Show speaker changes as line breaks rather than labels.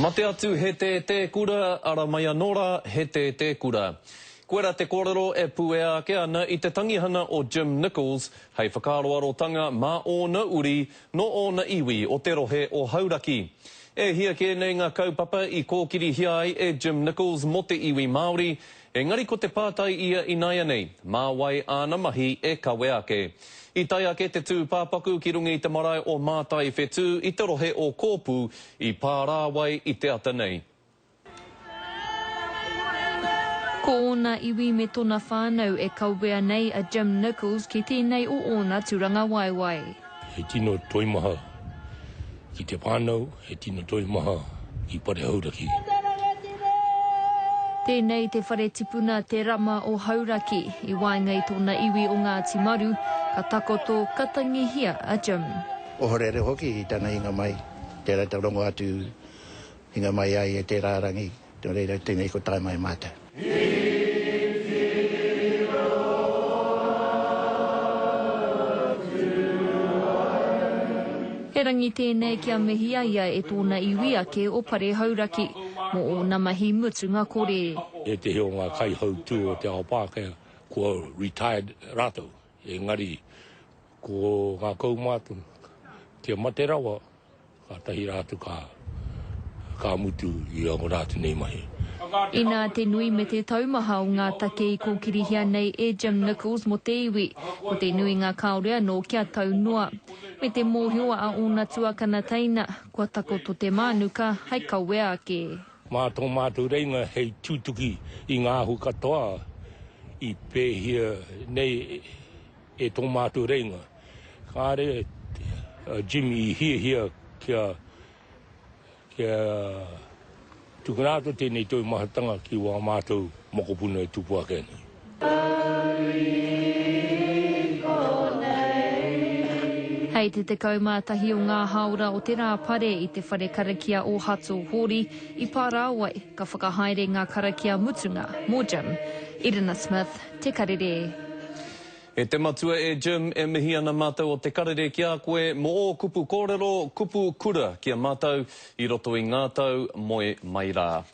Mate atu he te kura, ara mai anora he te kura. Koera te kōrero e puea ake ana I te tangihana o Jim Nichols, hei whakaroarotanga mā ōna uri no ōna iwi o te rohe o Hauraki. E hia ke nei ngā kaupapa I kōkiri hia ai e Jim Nichols mo te iwi Māori, engari ko te pātai ia I nai anei, mā wai āna mahi e kawe ake. I tai ake te tū pāpaku ki rungi I te marae o mātai whetū I te rohe o kōpū I pārāwai I te ata nei.
Ko ōna iwi me tōna whānau e kauwea nei a Jim Nichols ki tēnei o ōna tūranga waiwai.
He tino toimaha ki te whānau, he tino toimaha I pare Hauraki.
Tēnei te whare tipuna te rama o Hauraki I waengai tōna iwi o ngā timaru, ka takoto katangihia a Jim.
O horere hoki I tāna inga mai, tērā te rongo atu inga mai ai e te rārangi, tēnei ko tai mai mata.
He rangi tēnei kia mehia ia e tōna iwi ake o pare Hauraki, mo o na mahi mutu ngā kore.
E te heo ngā kai hau tū o te ao Pākehā, ko retired rātou. Engari, ko ngā kaumātu, kia mate rawa, ka tahi rātu ka mutu I ango rātu nei mahi.
Ina te nui me te taumaha o ngā take I kōkirihia nei e Jim Nichols mo te iwi, ko te nui ngā kaorea no kia tau noa. Me te mōhioa a ōna tuakana teina, kua takoto te mānuka, hei kawea ake.
Mā tō mātou reinga hei tūtuki I ngā hu katoa I pēhia nei e tō mātou reinga. Kāre Jim I hia kia tukunāto tēnei tōi mahatanga ki wā mātou mokopuna e tupu ake nei.
Hei te kaumātahi o ngā haora o te rā pare I te whare karakia o Hato Hori I Pārāwai, ka whakahaere ngā karakia mutunga, mō Jim. Irina Smith, Te Karere.
E te matua e Jim e mihi ana mātou o te karere ki a koe mo o kupu kōrero, kupu kura ki a mātou I roto I ngātau moe mai rā.